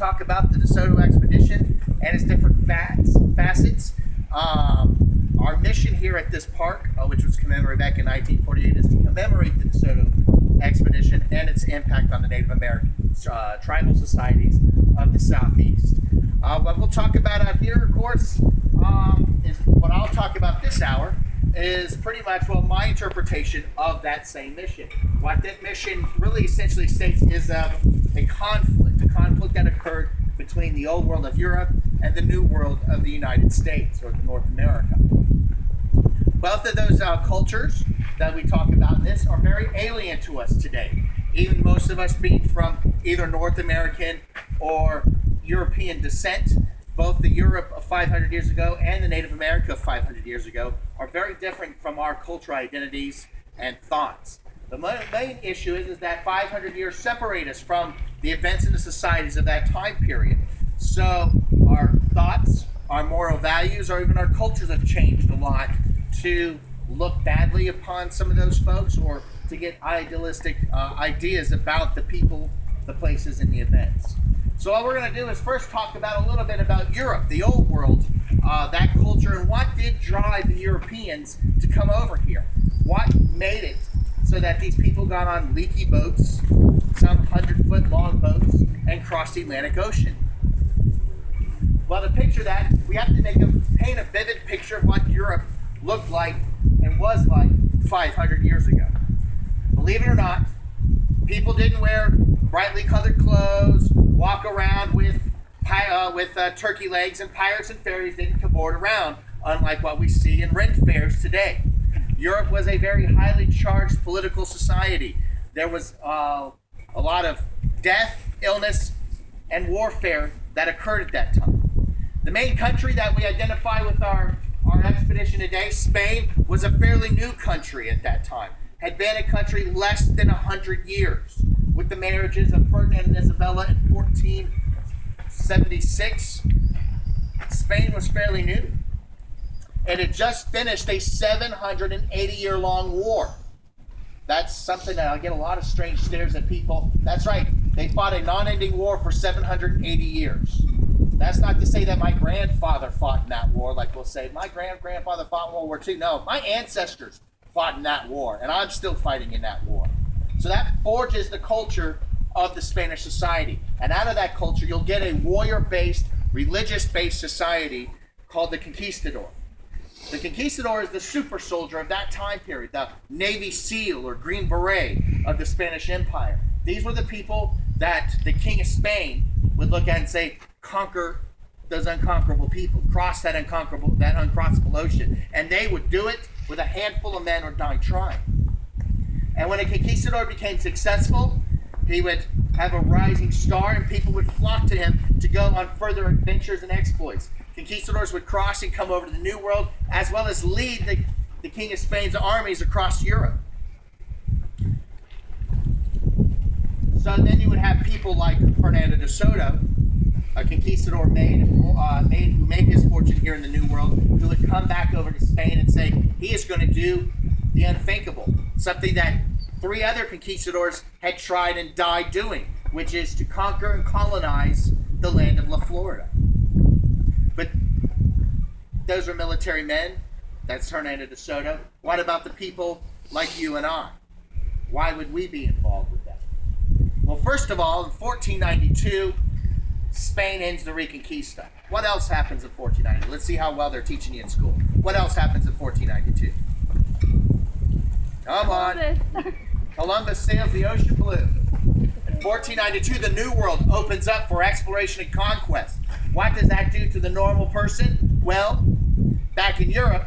talk about the Desoto expedition and its different facets. Our mission here at this park, which was commemorated back in 1948, is to commemorate the Desoto expedition and its impact on the Native American tribal societies of the Southeast. What we'll talk about out here, of course, is what I'll talk about this hour is pretty much, well, my interpretation of that same mission. What that mission really essentially states is a conflict that occurred between the old world of Europe and the new world of the United States, or North America. Both of those cultures that we talk about in this are very alien to us today. Even most of us being from either North American or European descent, both the Europe of 500 years ago and the Native America of 500 years ago are very different from our cultural identities and thoughts. The main issue is that 500 years separate us from the events and the societies of that time period. So our thoughts, our moral values, or even our cultures have changed a lot to look badly upon some of those folks, or to get idealistic ideas about the people, the places, and the events. So what we're going to do is first talk about a little bit about Europe, the old world, that culture, and what did drive the Europeans to come over here. What made it so that these people got on leaky boats, some 100-foot long boats, and crossed the Atlantic Ocean. Well, to picture that, we have to paint a vivid picture of what Europe looked like and was like 500 years ago. Believe it or not, people didn't wear brightly colored clothes, walk around with turkey legs, and pirates and fairies didn't cavort around, unlike what we see in Ren fairs today. Europe was a very highly charged political society. There was a lot of death, illness, and warfare that occurred at that time. The main country that we identify with our expedition today, Spain, was a fairly new country at that time. Had been a country less than 100 years. With the marriages of Ferdinand and Isabella in 1476, Spain was fairly new. It had just finished a 780-year-long war. That's something that I'll get a lot of strange stares at people. That's right, they fought a non-ending war for 780 years. That's not to say that my grandfather fought in that war, like we'll say, my grandfather fought in World War II. No, my ancestors fought in that war, and I'm still fighting in that war. So that forges the culture of the Spanish society. And out of that culture, you'll get a warrior-based, religious-based society called the conquistador. The conquistador is the super soldier of that time period, the Navy SEAL or Green Beret of the Spanish Empire. These were the people that the King of Spain would look at and say, conquer those unconquerable people, cross that uncrossable ocean. And they would do it with a handful of men or die trying. And when a conquistador became successful, he would have a rising star and people would flock to him to go on further adventures and exploits. Conquistadors would cross and come over to the New World, as well as lead the King of Spain's armies across Europe. So then you would have people like Hernando Desoto, a conquistador who made his fortune here in the New World, who would come back over to Spain and say he is going to do the unthinkable, something that 3 other conquistadors had tried and died doing, which is to conquer and colonize the land of La Florida. But those are military men. That's Hernando Desoto. What about the people like you and I? Why would we be involved with that? Well, first of all, in 1492, Spain ends the Reconquista. What else happens in 1492? Let's see how well they're teaching you in school. What else happens in 1492? Come on. Columbus sails the ocean blue. In 1492, the New World opens up for exploration and conquest. What does that do to the normal person? Well, back in Europe,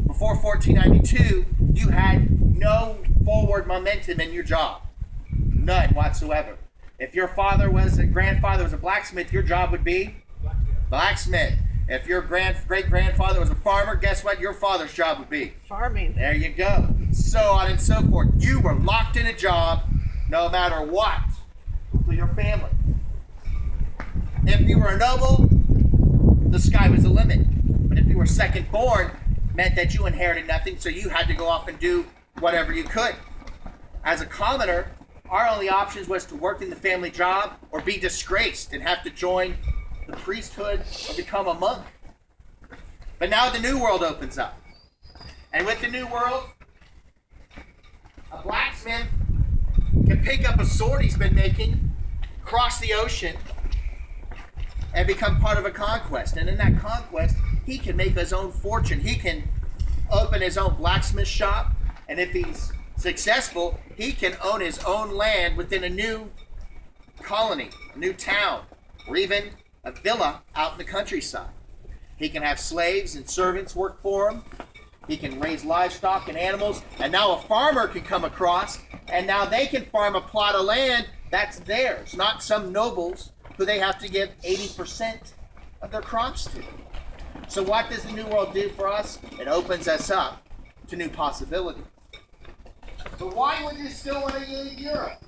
before 1492, you had no forward momentum in your job. None whatsoever. If your grandfather was a blacksmith, your job would be blacksmith. If your great-grandfather was a farmer, guess what your father's job would be? Farming. There you go. So on and so forth. You were locked in a job no matter what for your family. If you were a noble, the sky was the limit. But if you were second born, meant that you inherited nothing, so you had to go off and do whatever you could. As a commoner, our only options was to work in the family job or be disgraced and have to join the priesthood or become a monk. But now the New World opens up. And with the New World, a blacksmith can pick up a sword he's been making, cross the ocean, and become part of a conquest. And in that conquest, he can make his own fortune. He can open his own blacksmith shop, and if he's successful, he can own his own land within a new colony, a new town, or even a villa out in the countryside. He can have slaves and servants work for him. He can raise livestock and animals, and now a farmer can come across, and now they can farm a plot of land that's theirs, not some nobles who they have to give 80% of their crops to. So what does the New World do for us? It opens us up to new possibilities. But why would you still want to leave Europe?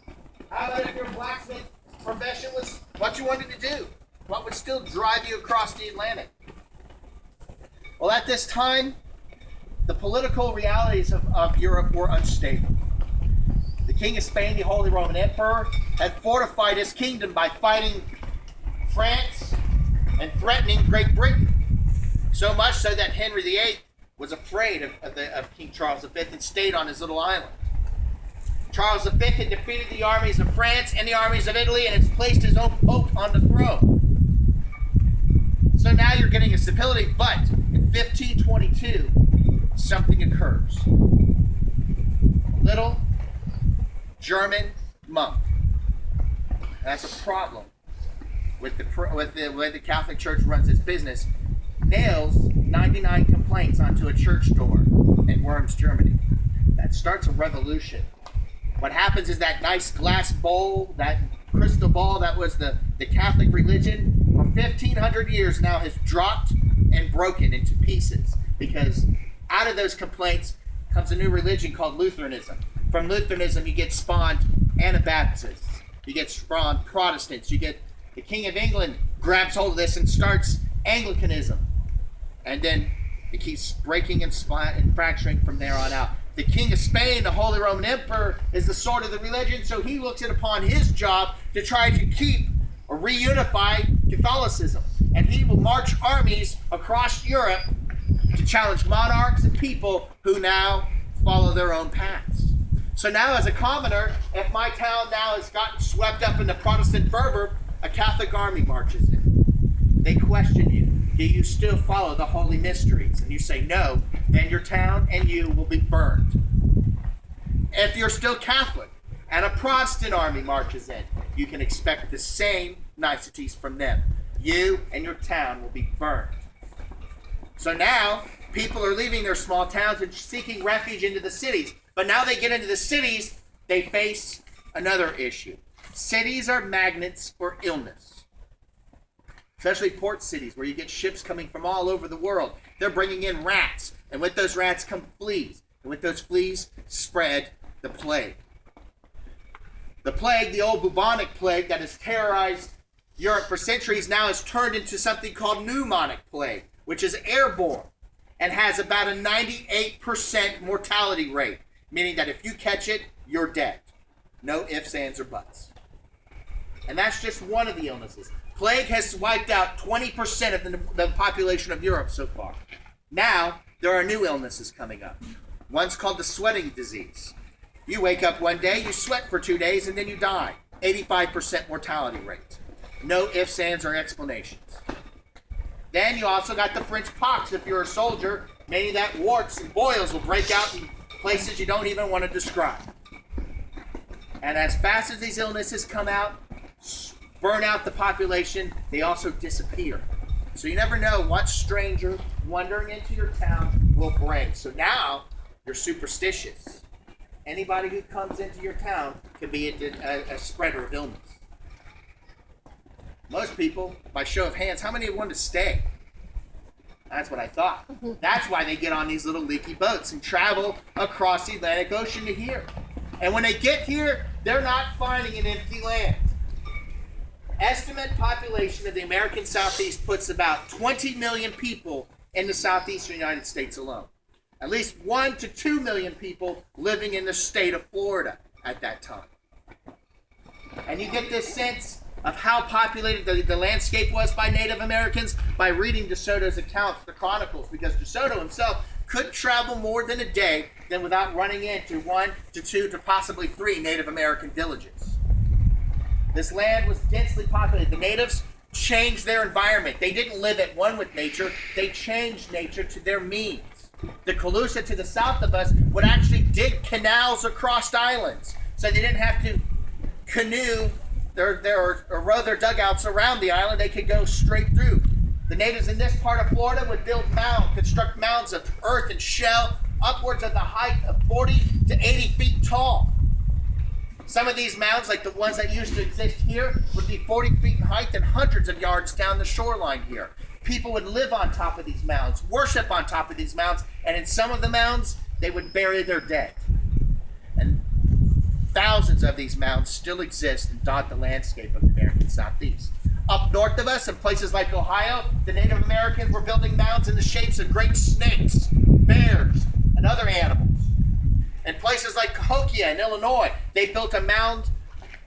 How about if your blacksmith profession was what you wanted to do? What would still drive you across the Atlantic? Well, at this time, the political realities of Europe were unstable. The King of Spain, the Holy Roman Emperor, had fortified his kingdom by fighting France and threatening Great Britain. So much so that Henry VIII was afraid of King Charles V and stayed on his little island. Charles V had defeated the armies of France and the armies of Italy and has placed his own pope on the throne. So now you're getting a stability, but in 1522, something occurs. A little German monk. That's a problem with the way the Catholic Church runs its business. Nails 99 complaints onto a church door in Worms, Germany. That starts a revolution. What happens is that nice glass bowl, that crystal ball that was the Catholic religion, for 1,500 years now has dropped and broken into pieces, because out of those complaints comes a new religion called Lutheranism. From Lutheranism, you get spawned Anabaptists, you get spawned Protestants, you get the King of England grabs hold of this and starts Anglicanism. And then it keeps breaking and fracturing from there on out. The King of Spain, the Holy Roman Emperor, is the sword of the religion, so he looks it upon his job to try to keep or reunify Catholicism. And he will march armies across Europe to challenge monarchs and people who now follow their own paths. So now as a commoner, if my town now has gotten swept up in the Protestant fervor, a Catholic army marches in. They question you. Do you still follow the holy mysteries? And you say no, then your town and you will be burned. If you're still Catholic and a Protestant army marches in, you can expect the same niceties from them. You and your town will be burned. So now people are leaving their small towns and seeking refuge into the cities. But now they get into the cities, they face another issue. Cities are magnets for illness. Especially port cities where you get ships coming from all over the world. They're bringing in rats, and with those rats come fleas, and with those fleas spread the plague. The plague, the old bubonic plague that has terrorized Europe for centuries, now has turned into something called pneumonic plague, which is airborne and has about a 98% mortality rate, meaning that if you catch it, you're dead. No ifs, ands, or buts. And that's just one of the illnesses. Plague has wiped out 20% of the population of Europe so far. Now, there are new illnesses coming up. One's called the sweating disease. You wake up one day, you sweat for 2 days, and then you die. 85% mortality rate. No ifs, ands, or explanations. Then you also got the French pox if you're a soldier, meaning that warts and boils will break out in places you don't even want to describe. And as fast as these illnesses come out, burn out the population, they also disappear. So you never know what stranger wandering into your town will bring. So now you're superstitious. Anybody who comes into your town can be a spreader of illness. Most people, by show of hands, how many want to stay? That's what I thought. That's why they get on these little leaky boats and travel across the Atlantic Ocean to here. And when they get here, they're not finding an empty land. Estimate population of the American Southeast puts about 20 million people in the southeastern United States alone. At least 1 to 2 million people living in the state of Florida at that time. And you get this sense of how populated the landscape was by Native Americans by reading Desoto's accounts, the chronicles, because Desoto himself could travel more than a day than without running into 1 to 2 to possibly 3 Native American villages. This land was densely populated. The natives changed their environment. They didn't live at one with nature. They changed nature to their means. The Calusa to the south of us would actually dig canals across islands, so they didn't have to canoe or row their dugouts around the island. They could go straight through. The natives in this part of Florida would construct mounds of earth and shell upwards of the height of 40 to 80 feet tall. Some of these mounds, like the ones that used to exist here, would be 40 feet in height and hundreds of yards down the shoreline here. People would live on top of these mounds, worship on top of these mounds, and in some of the mounds, they would bury their dead. And thousands of these mounds still exist and dot the landscape of the American Southeast. Up north of us, in places like Ohio, the Native Americans were building mounds in the shapes of great snakes, bears, and other animals. In places like Cahokia in Illinois, they built a mound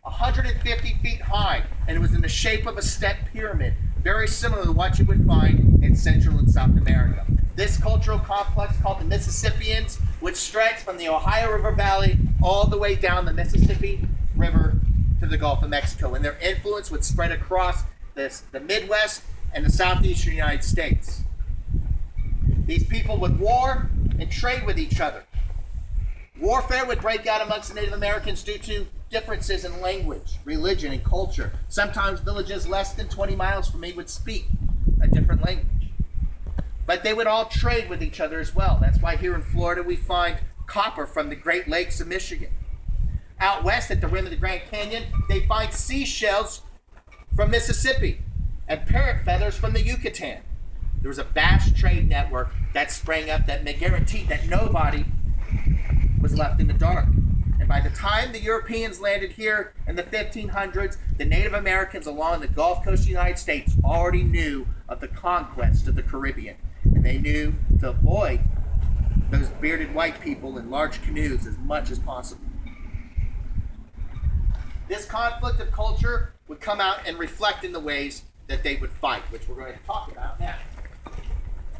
150 feet high, and it was in the shape of a step pyramid, very similar to what you would find in Central and South America. This cultural complex, called the Mississippians, would stretch from the Ohio River Valley all the way down the Mississippi River to the Gulf of Mexico, and their influence would spread across the Midwest and the southeastern United States. These people would war and trade with each other. Warfare would break out amongst the Native Americans due to differences in language, religion, and culture. Sometimes villages less than 20 miles from me would speak a different language. But they would all trade with each other as well. That's why here in Florida we find copper from the Great Lakes of Michigan. Out west at the rim of the Grand Canyon, they find seashells from Mississippi and parrot feathers from the Yucatan. There was a vast trade network that sprang up that guaranteed that nobody was left in the dark. And by the time the Europeans landed here in the 1500s, the Native Americans along the Gulf Coast of the United States already knew of the conquest of the Caribbean. And they knew to avoid those bearded white people in large canoes as much as possible. This conflict of culture would come out and reflect in the ways that they would fight, which we're going to talk about now.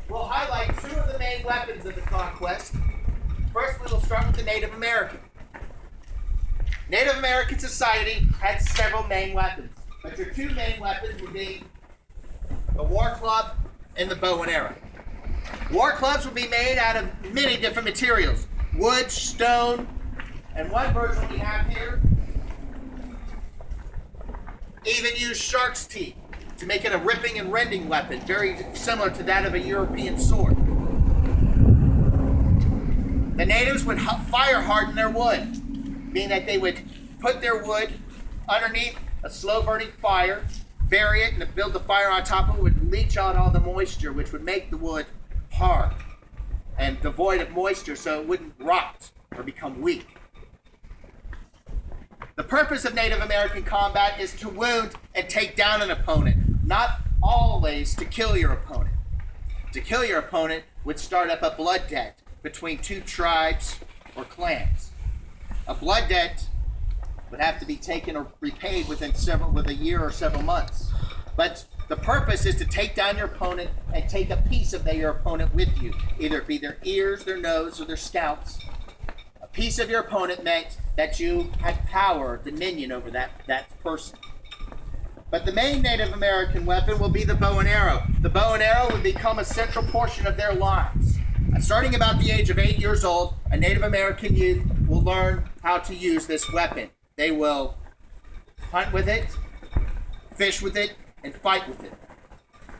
We'll highlight 2 of the main weapons of the conquest. First, we will start with the Native American. Native American society had several main weapons, but your 2 main weapons would be the war club and the bow and arrow. War clubs would be made out of many different materials: wood, stone, and one version we have here even used shark's teeth to make it a ripping and rending weapon, very similar to that of a European sword. The natives would fire harden their wood, meaning that they would put their wood underneath a slow burning fire, bury it, and build the fire on top of it would leach out all the moisture, which would make the wood hard and devoid of moisture so it wouldn't rot or become weak. The purpose of Native American combat is to wound and take down an opponent, not always to kill your opponent. To kill your opponent would start up a blood debt between 2 tribes or clans. A blood debt would have to be taken or repaid with a year or several months. But the purpose is to take down your opponent and take a piece of your opponent with you, either it be their ears, their nose, or their scalps. A piece of your opponent meant that you had power or dominion over that person. But the main Native American weapon will be the bow and arrow. The bow and arrow would become a central portion of their lives. Starting about the age of 8 years old, a Native American youth will learn how to use this weapon. They will hunt with it, fish with it, and fight with it.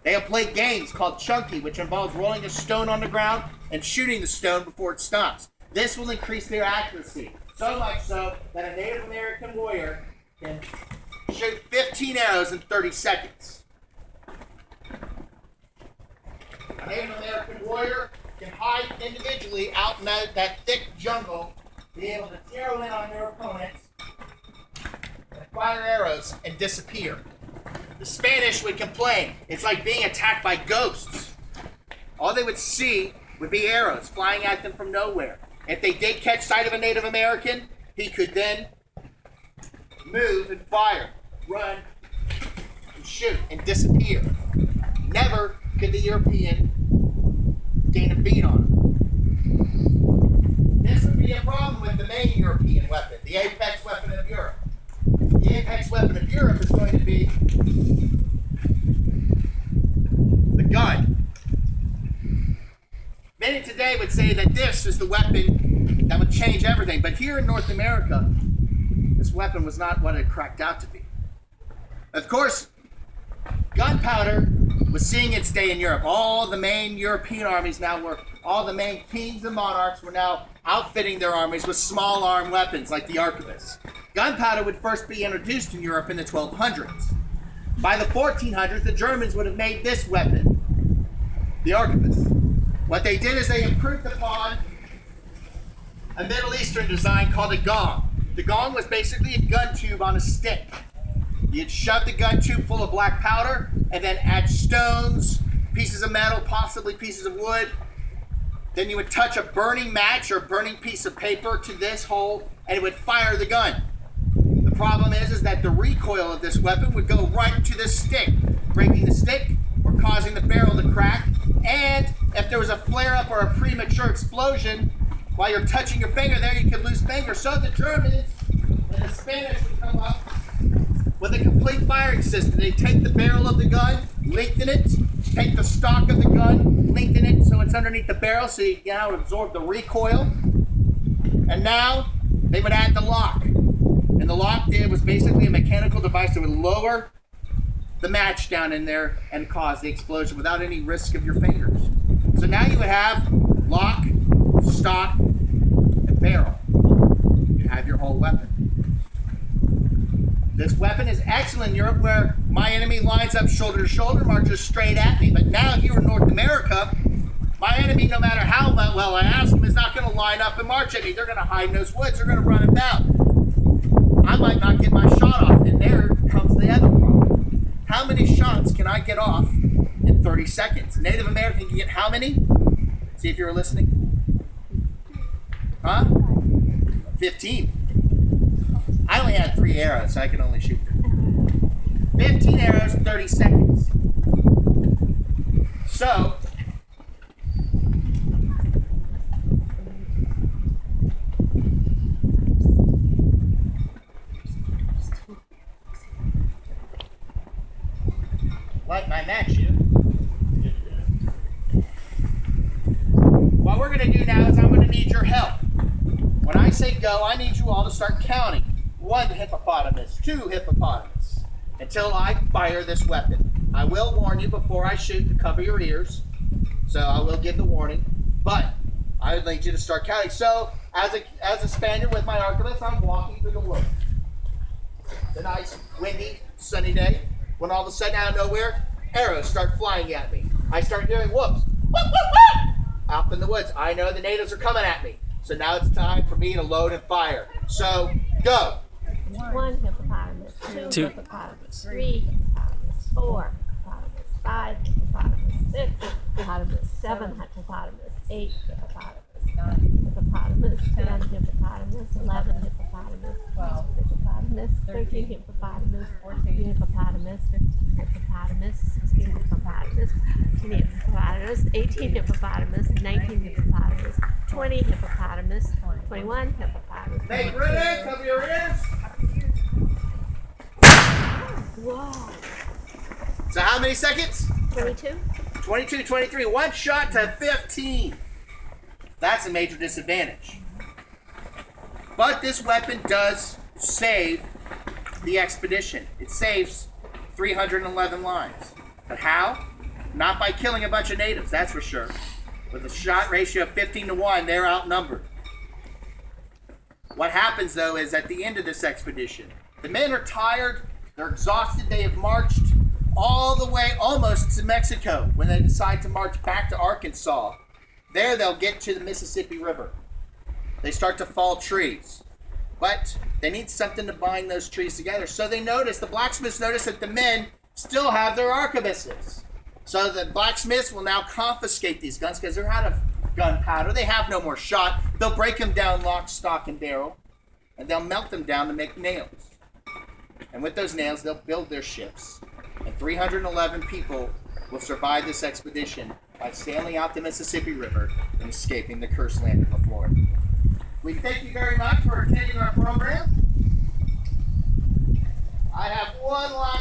They'll play games called chunky, which involves rolling a stone on the ground and shooting the stone before it stops. This will increase their accuracy, so much so that a Native American warrior can shoot 15 arrows in 30 seconds. A Native American warrior can hide individually out in that thick jungle, be able to zero in on their opponents, and fire arrows and disappear. The Spanish would complain, it's like being attacked by ghosts. All they would see would be arrows flying at them from nowhere. If they did catch sight of a Native American, he could then move and fire, run and shoot and disappear. Never could the European gain a beat on them. This would be a problem with the main European weapon, the apex weapon of Europe. The apex weapon of Europe is going to be the gun. Many today would say that this is the weapon that would change everything, but here in North America, this weapon was not what it cracked out to be. Of course, gunpowder was seeing its day in Europe. All the main European armies all the main kings and monarchs were now outfitting their armies with small arm weapons like the arquebus. Gunpowder would first be introduced in Europe in the 1200s. By the 1400s, the Germans would have made this weapon, the arquebus. What they did is they improved upon a Middle Eastern design called a gong. The gong was basically a gun tube on a stick. You'd shove the gun tube full of black powder and then add stones, pieces of metal, possibly pieces of wood. Then you would touch a burning match or a burning piece of paper to this hole and it would fire the gun. The problem is that the recoil of this weapon would go right to the stick, breaking the stick or causing the barrel to crack. And if there was a flare-up or a premature explosion, while you're touching your finger there, you could lose finger. So the Germans and the Spanish would come up with a complete firing system. They take the barrel of the gun, lengthen it, take the stock of the gun, lengthen it so it's underneath the barrel so you now absorb the recoil. And now they would add the lock. And the lock was basically a mechanical device that would lower the match down in there and cause the explosion without any risk of your fingers. So now you would have lock, stock, and barrel. You have your whole weapon. This weapon is excellent in Europe where my enemy lines up shoulder to shoulder, marches straight at me. But now here in North America, my enemy, no matter how well I ask him, is not going to line up and march at me. They're going to hide in those woods. They're going to run him down. I might not get my shot off, and there comes the other problem. How many shots can I get off in 30 seconds? Native American can get how many? See if you're listening. Huh? 15. I only had 3 arrows, so I could only shoot 15 arrows in 30 seconds. So, light my match here. What we're going to do now is I'm going to need your help. When I say go, I need you all to start counting. 1 hippopotamus, 2 hippopotamus, until I fire this weapon. I will warn you before I shoot to cover your ears, so I will give the warning, but I would like you to start counting. So, as a Spaniard with my arquebus, I'm walking through the woods. It's a nice, windy, sunny day, when all of a sudden, out of nowhere, arrows start flying at me. I start hearing whoops, whoop, whoop, whoop, out in the woods. I know the natives are coming at me, so now it's time for me to load and fire. So, go. 1 hippopotamus, 2 hippopotamus, 3 hippopotamus, 4 hippopotamus, 5 hippopotamus, 6 hippopotamus, 7 hippopotamus, 8 hippopotamus, 9 hippopotamus, 10 hippopotamus, 11 hippopotamus, 12 hippopotamus, 13 hippopotamus, 14 hippopotamus, 15 hippopotamus, 16 hippopotamus, 17 hippopotamus, 18 hippopotamus, 19 hippopotamus, 20 hippopotamus, 21 hippopotamus. Make ready, cover your ears. Whoa. So how many seconds? 22? 22, 23. 1 shot to 15. That's a major disadvantage. But this weapon does save the expedition. It saves 311 lives. But how? Not by killing a bunch of natives, that's for sure. With a shot ratio of 15 to 1, they're outnumbered. What happens, though, is at the end of this expedition, the men are tired, they're exhausted, they have marched all the way almost to Mexico when they decide to march back to Arkansas. There they'll get to the Mississippi River. They start to fall trees. But they need something to bind those trees together. So the blacksmiths notice that the men still have their arquebuses. So the blacksmiths will now confiscate these guns because they're out of gunpowder. They have no more shot. They'll break them down lock, stock, and barrel. And they'll melt them down to make nails. And with those nails, they'll build their ships. And 311 people will survive this expedition by sailing out the Mississippi River and escaping the cursed land of Florida. We thank you very much for attending our program. I have one last